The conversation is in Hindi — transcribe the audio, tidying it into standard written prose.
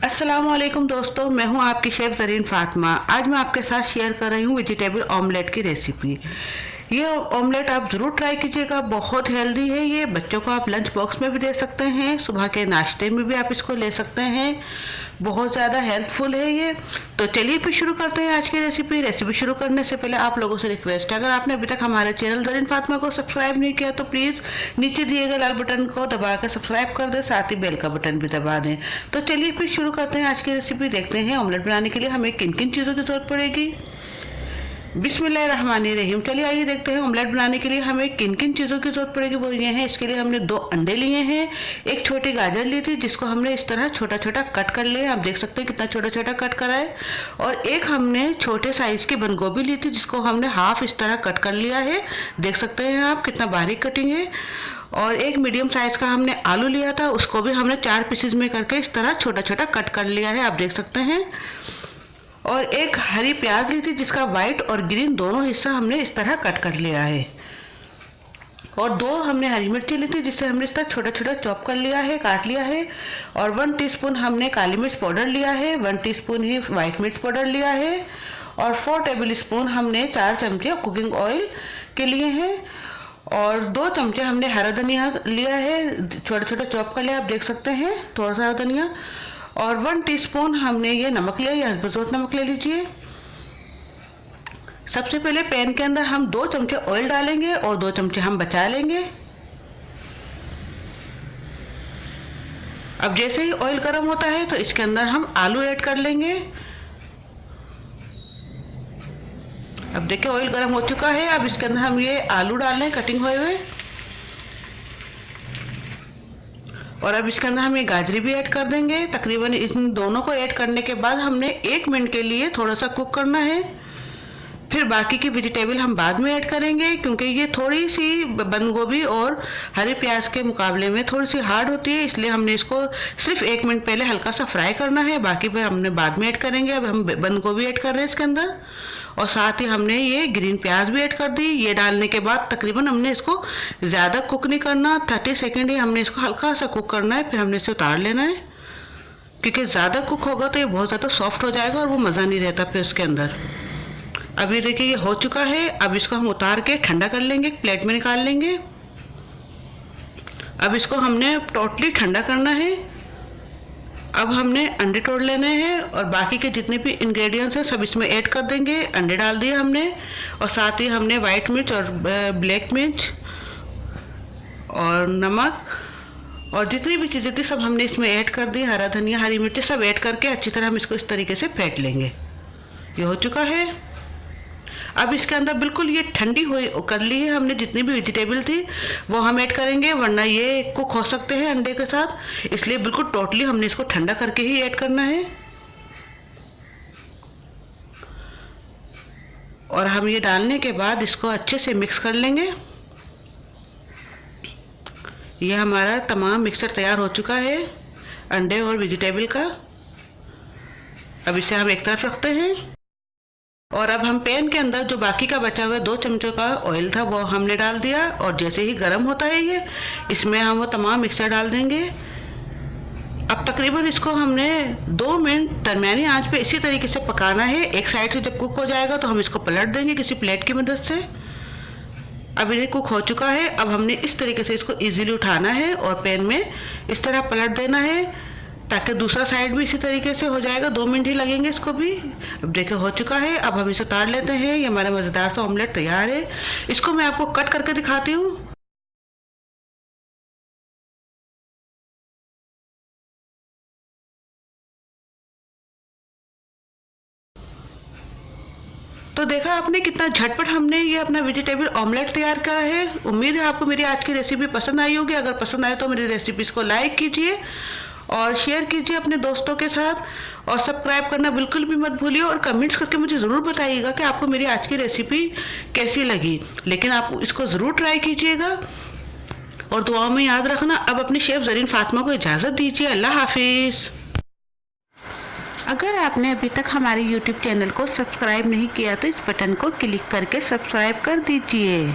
अस्सलामुअलैकुम दोस्तों, मैं हूं आपकी शेफ़ ज़रीन फ़ातिमा। आज मैं आपके साथ शेयर कर रही हूं वेजिटेबल ऑमलेट की रेसिपी। ये ऑमलेट आप ज़रूर ट्राई कीजिएगा, बहुत हेल्दी है। ये बच्चों को आप लंच बॉक्स में भी दे सकते हैं, सुबह के नाश्ते में भी आप इसको ले सकते हैं। बहुत ज़्यादा हेल्पफुल है ये। तो चलिए फिर शुरू करते हैं आज की रेसिपी शुरू करने से पहले आप लोगों से रिक्वेस्ट है, अगर आपने अभी तक हमारे चैनल ज़रीन फ़ातिमा को सब्सक्राइब नहीं किया तो प्लीज़ नीचे दिए गए लाल बटन को दबा कर सब्सक्राइब कर दें, साथ ही बेल का बटन भी दबा दें। तो चलिए फिर शुरू करते हैं आज की रेसिपी। देखते हैं ऑमलेट बनाने के लिए हमें किन किन चीज़ों की ज़रूरत पड़ेगी। बिस्मिल्लाहिर्रहमानिर्रहीम। चलिए आइए देखते हैं ऑमलेट बनाने के लिए हमें किन किन चीज़ों की ज़रूरत पड़ेगी। वो ये हैं, इसके लिए हमने 2 अंडे लिए हैं, एक छोटी गाजर ली थी जिसको हमने इस तरह छोटा छोटा कट कर लिया। आप देख सकते हैं कितना छोटा छोटा कट करा है। और एक हमने छोटे साइज़ की बंद गोभी ली थी जिसको हमने हाफ इस तरह कट कर लिया है। देख सकते हैं आप कितना बारीक कटिंग है। और एक मीडियम साइज़ का हमने आलू लिया था, उसको भी हमने 4 पीसेज में करके इस तरह छोटा छोटा कट कर लिया है, आप देख सकते हैं। और एक हरी प्याज ली थी जिसका वाइट और ग्रीन दोनों हिस्सा हमने इस तरह कट कर लिया है। और 2 हमने हरी मिर्ची ली थी जिससे हमने इस तरह छोटा छोटा चॉप कर लिया है, काट लिया है। और 1 टीस्पून हमने काली मिर्च पाउडर लिया है, 1 टीस्पून ही वाइट मिर्च पाउडर लिया है। और 4 टेबल स्पून हमने 4 चमचे कुकिंग ऑयल के लिए हैं। और 2 चमचे हमने हरा धनिया लिया है, छोटा छोटा चॉप कर लिया, आप देख सकते हैं, थोड़ा सा हरा धनिया। और 1 टीस्पून हमने ये नमक लिया, ये हस्बज़ोत नमक ले लीजिए। सबसे पहले पैन के अंदर हम 2 चमचे ऑयल डालेंगे और 2 चमचे हम बचा लेंगे। अब जैसे ही ऑयल गर्म होता है तो इसके अंदर हम आलू ऐड कर लेंगे। अब देखिए ऑयल गर्म हो चुका है। अब इसके अंदर हम ये आलू डाल रहे हैं कटिंग हुए हुए। और अब इसके अंदर हम ये गाजरी भी ऐड कर देंगे। तकरीबन इन दोनों को ऐड करने के बाद हमने 1 मिनट के लिए थोड़ा सा कुक करना है। फिर बाकी की वेजिटेबल हम बाद में ऐड करेंगे क्योंकि ये थोड़ी सी बंद गोभी और हरे प्याज के मुकाबले में थोड़ी सी हार्ड होती है, इसलिए हमने इसको सिर्फ 1 मिनट पहले हल्का सा फ्राई करना है, बाकी फिर हमने बाद में ऐड करेंगे। अब हम बंद गोभी ऐड कर रहे हैं इसके अंदर और साथ ही हमने ये ग्रीन प्याज भी ऐड कर दी। ये डालने के बाद तकरीबन हमने इसको ज़्यादा कुक नहीं करना, 30 सेकेंड ही हमने इसको हल्का सा कुक करना है, फिर हमने इसे उतार लेना है क्योंकि ज़्यादा कुक होगा तो ये बहुत ज़्यादा सॉफ्ट हो जाएगा और वो मज़ा नहीं रहता फिर उसके अंदर। अब ये देखिए ये हो चुका है। अब इसको हम उतार के ठंडा कर लेंगे, प्लेट में निकाल लेंगे। अब इसको हमने टोटली ठंडा करना है। अब हमने अंडे तोड़ लेने हैं और बाकी के जितने भी इंग्रेडिएंट्स हैं सब इसमें ऐड कर देंगे। अंडे डाल दिए हमने और साथ ही हमने वाइट मिर्च और ब्लैक मिर्च और नमक और जितनी भी चीज़ें थी सब हमने इसमें ऐड कर दी। हरा धनिया, हरी मिर्ची सब ऐड करके अच्छी तरह हम इसको इस तरीके से फेंट लेंगे। ये हो चुका है। अब इसके अंदर बिल्कुल ये ठंडी हुई कर ली है हमने, जितनी भी वेजिटेबल थी वो हम ऐड करेंगे, वरना ये कुक हो सकते हैं अंडे के साथ, इसलिए बिल्कुल टोटली हमने इसको ठंडा करके ही ऐड करना है। और हम ये डालने के बाद इसको अच्छे से मिक्स कर लेंगे। ये हमारा तमाम मिक्सचर तैयार हो चुका है अंडे और वेजिटेबल का। अब इसे हम एक तरफ रखते हैं और अब हम पैन के अंदर जो बाकी का बचा हुआ 2 चमचों का ऑयल था वो हमने डाल दिया। और जैसे ही गर्म होता है ये, इसमें हम वो तमाम मिक्सचर डाल देंगे। अब तकरीबन इसको हमने 2 मिनट दरमियानी आंच पे इसी तरीके से पकाना है। एक साइड से जब कुक हो जाएगा तो हम इसको पलट देंगे किसी प्लेट की मदद से। अब ये कुक हो चुका है। अब हमने इस तरीके से इसको ईजीली उठाना है और पैन में इस तरह पलट देना है ताकि दूसरा साइड भी इसी तरीके से हो जाएगा। 2 मिनट ही लगेंगे इसको भी। अब देखिए हो चुका है। अब हम इसे उतार लेते हैं। ये हमारा मज़ेदार सा ऑमलेट तैयार है। इसको मैं आपको कट करके दिखाती हूँ। तो देखा आपने कितना झटपट हमने ये अपना वेजिटेबल ऑमलेट तैयार करा है। उम्मीद है आपको मेरी आज की रेसिपी पसंद आई होगी। अगर पसंद आए तो मेरी रेसिपीज़ को लाइक कीजिए और शेयर कीजिए अपने दोस्तों के साथ और सब्सक्राइब करना बिल्कुल भी मत भूलिए। और कमेंट्स करके मुझे ज़रूर बताइएगा कि आपको मेरी आज की रेसिपी कैसी लगी। लेकिन आप इसको ज़रूर ट्राई कीजिएगा और दुआओं में याद रखना। अब अपनी शेफ़ ज़रीन फ़ातिमा को इजाज़त दीजिए। अल्लाह हाफिज़। अगर आपने अभी तक हमारे YouTube चैनल को सब्सक्राइब नहीं किया तो इस बटन को क्लिक करके सब्सक्राइब कर दीजिए।